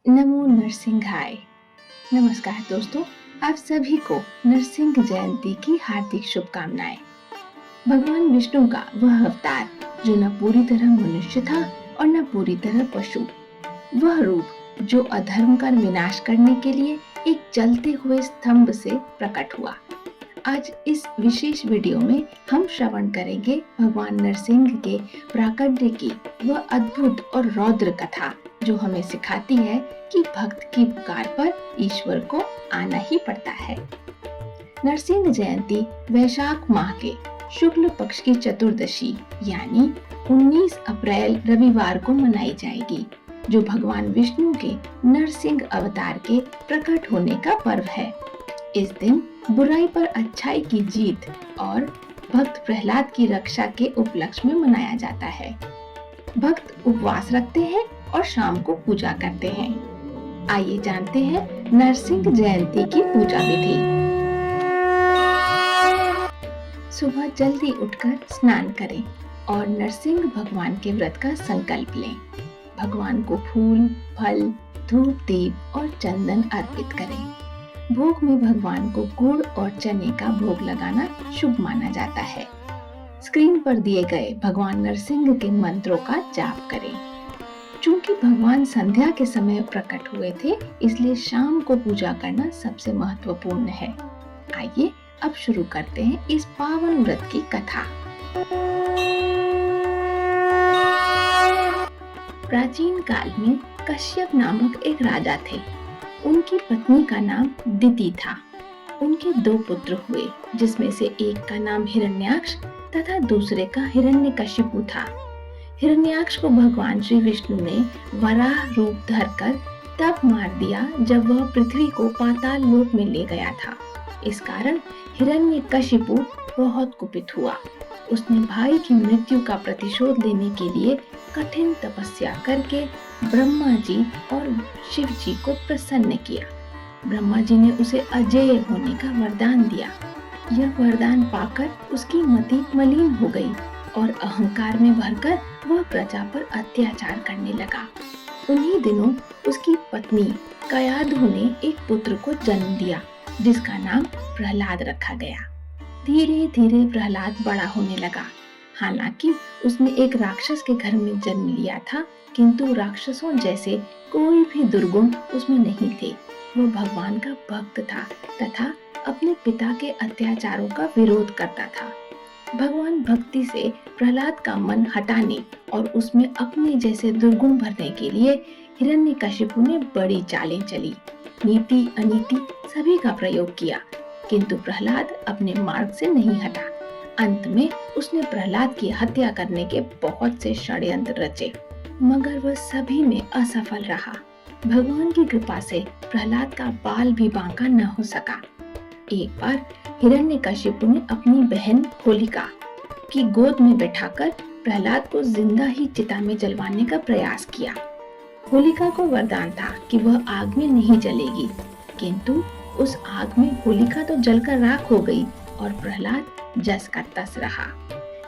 नमो नरसिंहाय। नमस्कार दोस्तों, आप सभी को नरसिंह जयंती की हार्दिक शुभकामनाएं। भगवान विष्णु का वह अवतार जो न पूरी तरह मनुष्य था और न पूरी तरह पशु, वह रूप जो अधर्म का विनाश करने के लिए एक जलते हुए स्तंभ से प्रकट हुआ। आज इस विशेष वीडियो में हम श्रवण करेंगे भगवान नरसिंह के प्राकट्य की वह अद्भुत और रौद्र कथा जो हमें सिखाती है कि भक्त की पुकार पर ईश्वर को आना ही पड़ता है। नरसिंह जयंती वैशाख माह के शुक्ल पक्ष की चतुर्दशी यानी 19 अप्रैल रविवार को मनाई जाएगी, जो भगवान विष्णु के नरसिंह अवतार के प्रकट होने का पर्व है। इस दिन बुराई पर अच्छाई की जीत और भक्त प्रहलाद की रक्षा के उपलक्ष्य में मनाया जाता है। भक्त उपवास रखते हैं और शाम को पूजा करते हैं। आइए जानते हैं नरसिंह जयंती की पूजा विधि। सुबह जल्दी उठकर स्नान करें और नरसिंह भगवान के व्रत का संकल्प लें। भगवान को फूल, फल, धूप, दीप और चंदन अर्पित करें। भोग में भगवान को गुड़ और चने का भोग लगाना शुभ माना जाता है। स्क्रीन पर दिए गए भगवान नरसिंह के मंत्रों का जाप करें। चूंकि भगवान संध्या के समय प्रकट हुए थे, इसलिए शाम को पूजा करना सबसे महत्वपूर्ण है। आइए अब शुरू करते हैं इस पावन व्रत की कथा। प्राचीन काल में कश्यप नामक एक राजा थे। उनकी पत्नी का नाम दिति था। उनके 2 पुत्र हुए, जिसमें से एक का नाम हिरण्याक्ष तथा दूसरे का हिरण्यकशिपु था। हिरण्याक्ष को भगवान श्री विष्णु ने वराह रूप धरकर तब मार दिया जब वह पृथ्वी को पाताल लोक में ले गया था। इस कारण हिरण्यकशिपु बहुत कुपित हुआ। उसने भाई की मृत्यु का प्रतिशोध लेने के लिए कठिन तपस्या करके ब्रह्मा जी और शिव जी को प्रसन्न किया। ब्रह्मा जी ने उसे अजेय होने का वरदान दिया। यह वरदान पाकर उसकी मति मलिन हो गई और अहंकार में भरकर वह प्रजा पर अत्याचार करने लगा। उन्हीं दिनों उसकी पत्नी कयाधु ने एक पुत्र को जन्म दिया, जिसका नाम प्रहलाद रखा गया। धीरे धीरे प्रहलाद बड़ा होने लगा। हालांकि उसने एक राक्षस के घर में जन्म लिया था, किंतु राक्षसों जैसे कोई भी दुर्गुण उसमें नहीं थे। वह भगवान का भक्त था तथा अपने पिता के अत्याचारों का विरोध करता था। भगवान भक्ति से प्रहलाद का मन हटाने और उसमें अपने जैसे दुर्गुण भरने के लिए हिरण्यकशिपु ने बड़ी चालें चली। नीति अनीति सभी का प्रयोग किया, किंतु प्रहलाद अपने मार्ग से नहीं हटा। अंत में उसने प्रहलाद की हत्या करने के बहुत से षड्यंत्र रचे, मगर वह सभी में असफल रहा। भगवान की कृपा से प्रहलाद का बाल भी बांका न हो सका। एक बार हिरण्यकशिपु ने अपनी बहन होलिका की गोद में बैठाकर प्रहलाद को जिंदा ही चिता में जलवाने का प्रयास किया। होलिका को वरदान था कि वह आग में नहीं जलेगी, किंतु उस आग में होलिका तो जलकर राख हो गई और प्रहलाद जस का तस रहा।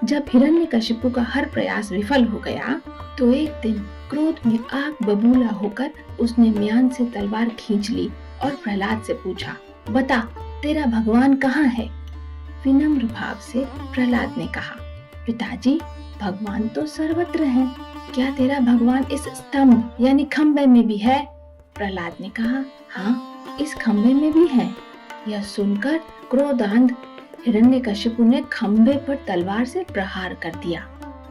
जब हिरण्यकशिपु का हर प्रयास विफल हो गया, तो एक दिन क्रोध में आग बबूला होकर उसने म्यान से तलवार खींच ली और प्रहलाद से पूछा, बता तेरा भगवान कहाँ है? विनम्र भाव से प्रहलाद ने कहा, पिताजी, भगवान तो सर्वत्र है। क्या तेरा भगवान इस स्तंभ यानी खंबे में भी है? प्रहलाद ने कहा, हाँ, इस खंबे में भी है। यह सुनकर क्रोधांध हिरण्यकशिपु ने खंबे पर तलवार से प्रहार कर दिया।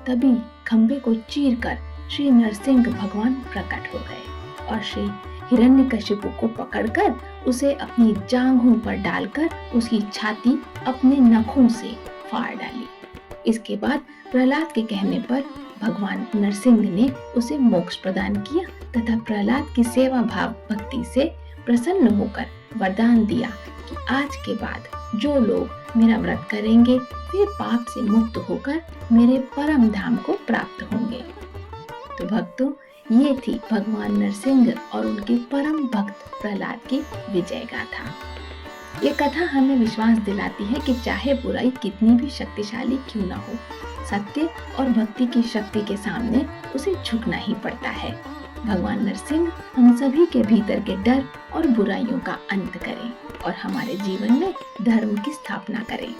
तभी खंबे को चीरकर श्री नरसिंह भगवान प्रकट हो गए और श्री हिरण्यकशिपु को पकड़कर उसे अपनी जांघों पर डालकर उसकी छाती अपने नखों से फाड़ डाली। इसके बाद प्रहलाद के कहने पर भगवान नरसिंह ने उसे मोक्ष प्रदान किया तथा प्रहलाद की सेवा भाव भक्ति से प्रसन्न होकर वरदान दिया कि आज के बाद जो लोग मेरा व्रत करेंगे वे पाप से मुक्त होकर मेरे परम धाम को प्राप्त होंगे। तो भक्तों, ये थी भगवान नरसिंह और उनके परम भक्त प्रहलाद की विजय गाथा। ये कथा हमें विश्वास दिलाती है कि चाहे बुराई कितनी भी शक्तिशाली क्यों न हो, सत्य और भक्ति की शक्ति के सामने उसे झुकना ही पड़ता है। भगवान नरसिंह हम सभी के भीतर के डर और बुराइयों का अंत करें और हमारे जीवन में धर्म की स्थापना करें।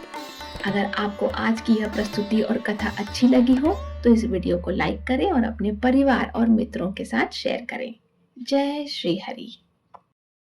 अगर आपको आज की यह प्रस्तुति और कथा अच्छी लगी हो तो इस वीडियो को लाइक करें और अपने परिवार और मित्रों के साथ शेयर करें। जय श्री हरि।